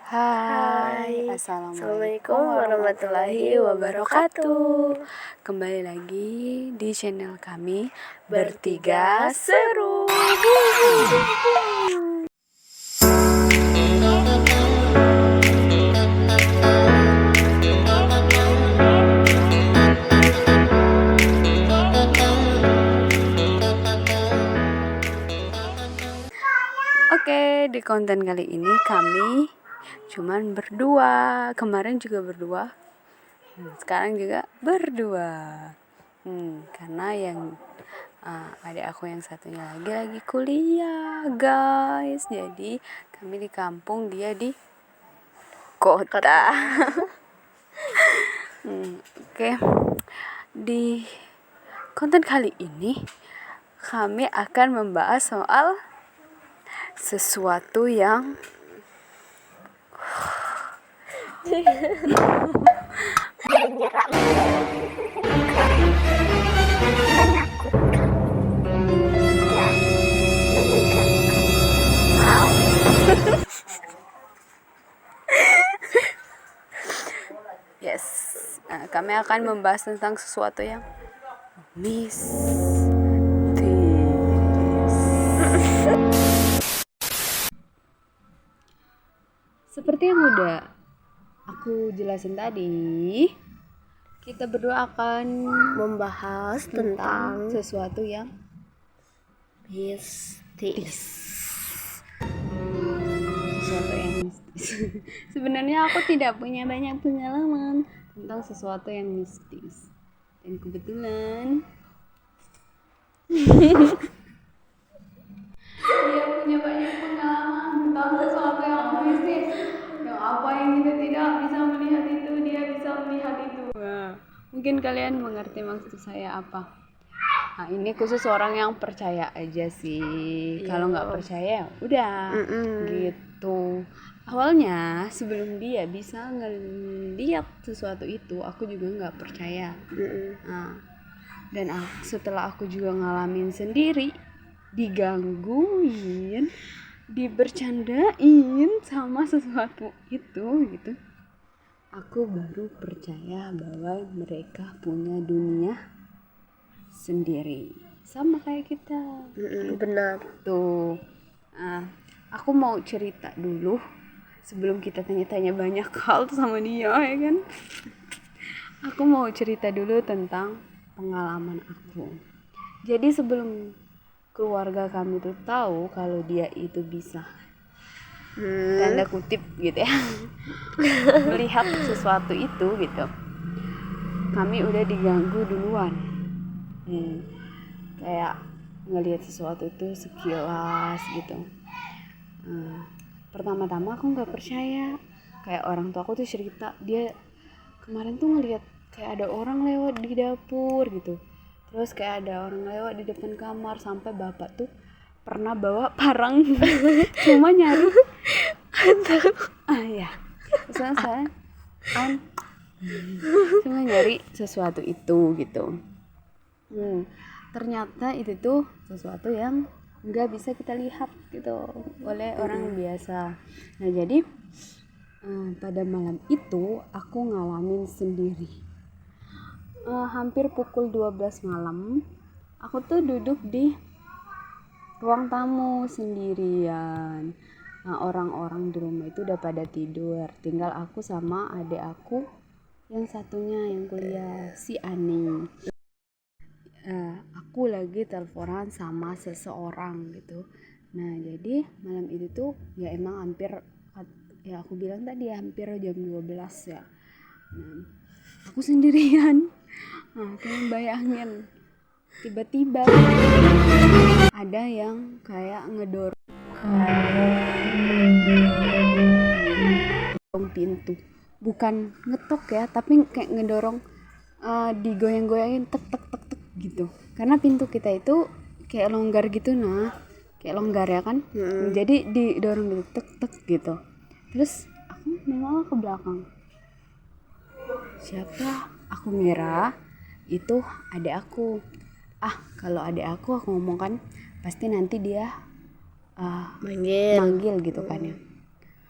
Hai, Assalamualaikum warahmatullahi wabarakatuh. Kembali lagi di channel kami Bertiga Seru. Oke, di konten kali ini kami cuman berdua. Kemarin juga berdua, sekarang juga berdua. Karena yang adik aku yang satunya lagi kuliah, guys. Jadi kami di kampung, dia di kota. Oke. Di konten kali ini kami akan membahas soal sesuatu yang kami akan membahas tentang sesuatu yang mistis. Seperti yang udah aku jelasin tadi, kita berdua akan Membahas tentang sesuatu yang mistis. Sesuatu yang mistis. Sebenarnya aku tidak punya banyak pengalaman tentang sesuatu yang mistis. Dan kebetulan dia punya banyak pengalaman tentang sesuatu yang mistis. Yang apa yang kita tidak bisa melihat itu, dia bisa melihat itu. Mungkin kalian mengerti maksud saya apa. Nah, ini khusus orang yang percaya aja sih. Kalau nggak percaya, udah gitu. Awalnya sebelum dia bisa ngeliat sesuatu itu, aku juga nggak percaya. Dan setelah aku juga ngalamin sendiri, digangguin, dibercandain sama sesuatu itu gitu, aku baru percaya bahwa mereka punya dunia sendiri sama kayak kita. Benar. Tuh. Aku mau cerita dulu sebelum kita tanya-tanya banyak hal sama dia, ya kan? Aku mau cerita dulu tentang pengalaman aku. Jadi sebelum keluarga kami tuh tahu kalau dia itu bisa tanda kutip gitu ya melihat sesuatu itu gitu, kami udah diganggu duluan. Kayak ngelihat sesuatu itu sekilas gitu. Pertama-tama aku nggak percaya. Kayak orang tua aku tuh cerita, dia kemarin tuh ngelihat kayak ada orang lewat di dapur gitu. Terus kayak ada orang lewat di depan kamar, sampai bapak tuh pernah bawa parang cuma nyari cuma nyari sesuatu itu gitu. Ternyata itu tuh sesuatu yang nggak bisa kita lihat gitu oleh orang biasa. Nah jadi pada malam itu aku ngalamin sendiri. Hampir pukul 12 malam, aku tuh duduk di ruang tamu sendirian. Nah, orang-orang di rumah itu udah pada tidur, tinggal aku sama adik aku yang satunya yang kuliah, si Ani. Aku lagi teleponan sama seseorang gitu. Nah jadi malam itu tuh ya emang hampir, ya aku bilang tadi hampir jam 12 ya. Nah, aku sendirian. Kalian bayangin, tiba-tiba ada yang kayak ngedorong pintu, bukan ngetok ya, tapi kayak ngedorong, digoyang-goyangin tek tek tek tek gitu. Karena pintu kita itu kayak longgar gitu, kayak longgar ya kan. Jadi didorong gitu tek tek gitu. Terus aku nengok ke belakang, siapa? Aku ngira itu adik aku. Kalau adik aku ngomong kan pasti nanti dia manggil gitu kan ya.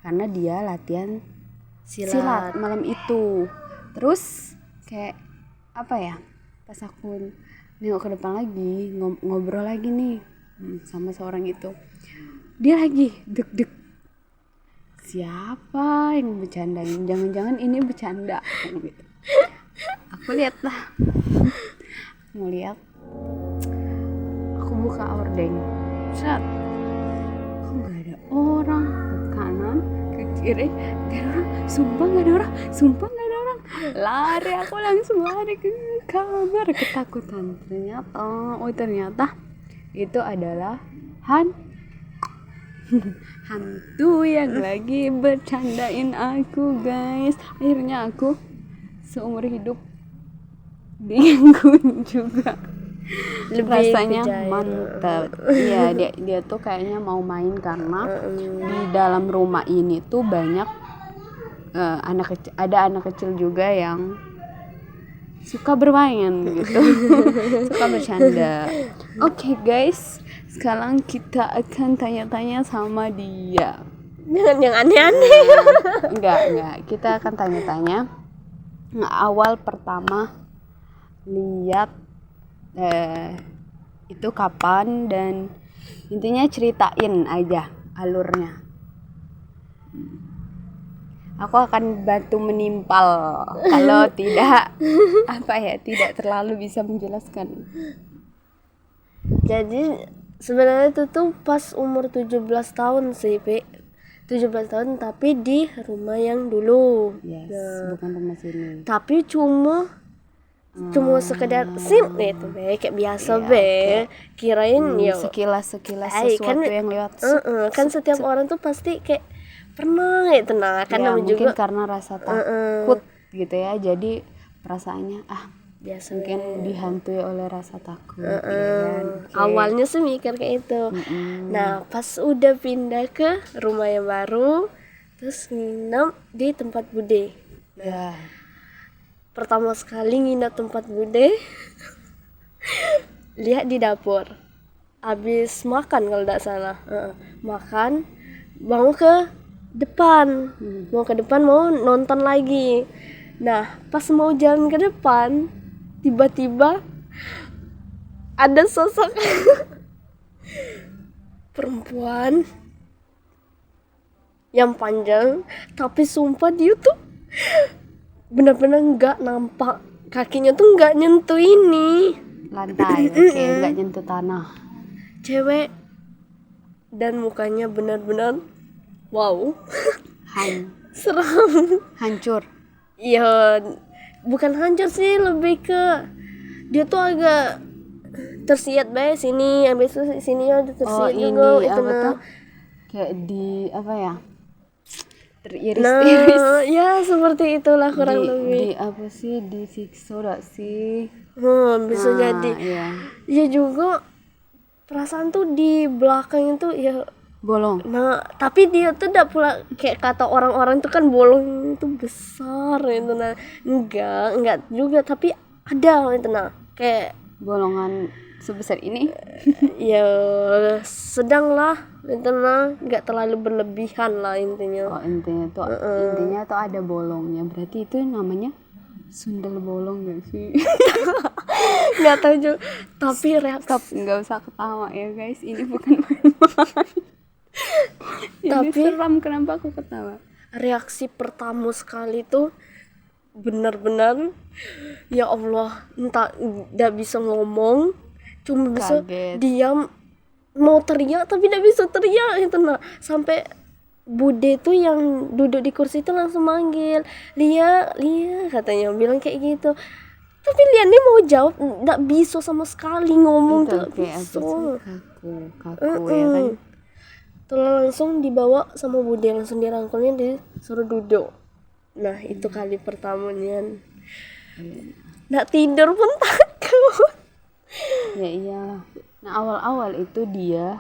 karena dia latihan silat malam itu. Terus kayak apa ya, pas aku nengok ke depan lagi, ngobrol lagi nih sama seorang itu, dia lagi deg-deg, siapa yang bercandain, jangan-jangan ini bercanda gitu. Aku lihat lah, ngeliat, aku buka ordeng, set, kok nggak ada orang, ke kanan ke kiri nggak ada orang, sumpah nggak ada orang, lari, aku langsung lari ke kamar ketakutan. Ternyata itu adalah hantu yang lagi bercandain aku, guys. Akhirnya aku seumur hidup digangguin juga. Lebih Rasanya kejaya. mantap. Iya, dia tuh kayaknya mau main karena di dalam rumah ini tuh banyak ada anak kecil juga yang suka bermain gitu. Suka bercanda. Oke, guys, sekarang kita akan tanya-tanya sama dia. Jangan yang aneh-aneh. Enggak, kita akan tanya-tanya. Awal pertama lihat itu kapan, dan intinya ceritain aja alurnya. Aku akan bantu menimpal kalau tidak tidak terlalu bisa menjelaskan. Jadi sebenarnya itu tuh pas umur 17 tahun sih, Pi. 17 tahun tapi di rumah yang dulu. Yes, Nah, bukan rumah sini. tapi cuma sekedar sim gitu, Be, kayak biasa, Be. Kirain ya Sekilas kan, sesuatu yang lewat. kan setiap orang tuh pasti kayak pernah gitu, nah kan Ya, namanya mungkin juga karena rasa takut gitu ya, jadi perasaannya biasa. mungkin dihantui oleh rasa takut, ya kan? Oke. Awalnya sih mikir kayak itu. Nah, pas udah pindah ke rumah yang baru, terus nginep di tempat Bude. Ya. Pertama sekali nginep tempat Bude, lihat di dapur. Habis makan kalau tidak salah, makan, mau ke depan, mau nonton lagi. Nah, pas mau jalan ke depan, tiba-tiba ada sosok perempuan yang panjang, tapi sumpah dia tuh benar-benar nggak nampak, kakinya tuh nggak nyentuh ini Lantai, oke, nggak nyentuh tanah. cewek, dan mukanya benar-benar wow. Seram. Hancur. Ya bukan hancur sih, lebih ke dia tuh agak tersiat bae sini, habis itu sini ada tersiat juga itu. apa Nah, tuh? Kayak di apa ya? Teriris-iris. nah ya seperti itulah kurang di lebih. apa sih, disiksa gak sih? Bisa jadi. Iya. Ya juga perasaan tuh di belakang itu ya Bolong. Nah, tapi dia tuh tidak pula kayak kata orang-orang tuh kan bolong itu besar itu. Nah, enggak juga, tapi ada itu. Nah, kayak Bolongan sebesar ini. ya sedang lah itu. Nah, enggak terlalu berlebihan lah intinya. Intinya tuh ada bolongnya. Berarti itu namanya sundel bolong gak sih? Enggak tahu juga, tapi reaksi Nggak usah ketawa ya, guys. Ini bukan main-main. Ini seram, kenapa aku ketawa? reaksi pertama sekali tuh benar-benar ya Allah, entah enggak bisa ngomong, cuma bisa Kaget. diam, mau teriak tapi tidak bisa teriak itu. Nah, sampai Bude tuh yang duduk di kursi itu langsung manggil Lia katanya, bilang kayak gitu. Tapi Lia ini mau jawab nggak bisa sama sekali, ngomong Itu tuh nggak kayak apa bisa. sih? Kaku ya kan? Terus langsung dibawa sama Bude, langsung dirangkulnya, disuruh duduk. Nah, itu kali pertamanya. Nggak tidur pun takut. Ya iyalah. Nah, awal-awal itu dia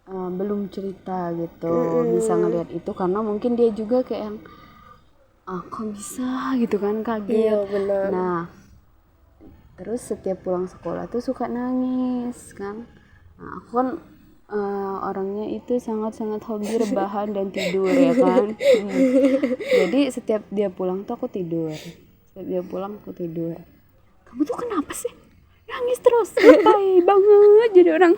belum cerita gitu, bisa ngelihat itu karena mungkin dia juga kayak yang kok bisa gitu kan, kaget. Iya, benar. Nah, terus setiap pulang sekolah tuh suka nangis kan. Nah, aku kan orangnya itu sangat-sangat hobi rebahan dan tidur ya kan. Jadi setiap dia pulang tuh aku tidur. Kamu tuh kenapa sih nangis terus? Lebay banget jadi orang.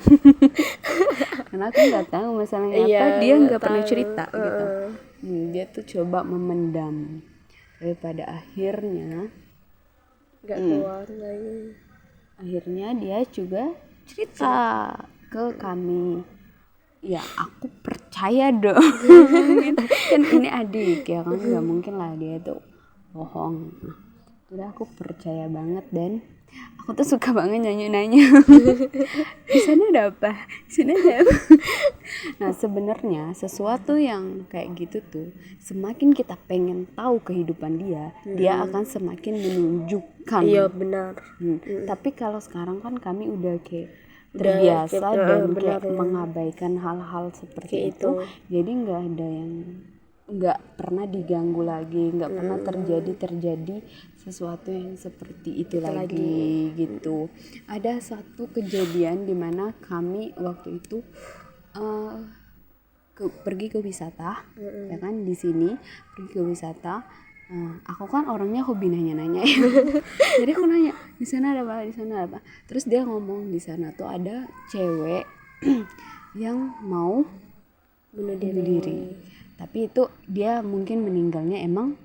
Karena aku nggak tahu masalahnya apa, dia nggak pernah cerita gitu. Dia tuh coba memendam, tapi pada akhirnya nggak keluar lagi. Akhirnya dia juga cerita ke kami. Ya aku percaya dong. Kan ini adik ya kan, nggak mungkin lah dia tuh bohong. Udah aku percaya banget, dan aku tuh suka banget nanya. Di sana ada apa? Nah sebenarnya sesuatu yang kayak gitu tuh, semakin kita pengen tahu kehidupan dia akan semakin menunjukkan. Iya benar. Tapi kalau sekarang kan kami udah kayak terbiasa dan kayak mengabaikan hal-hal seperti itu. Jadi nggak pernah diganggu lagi, nggak pernah terjadi sesuatu yang seperti itu lagi gitu. Ada satu kejadian di mana kami waktu itu pergi ke wisata, ya kan, di sini pergi ke wisata. Aku kan orangnya hobi nanya-nanya ya. Jadi aku nanya, di sana ada apa? Terus dia ngomong di sana tuh ada cewek yang mau bunuh diri. Tapi itu dia mungkin meninggalnya emang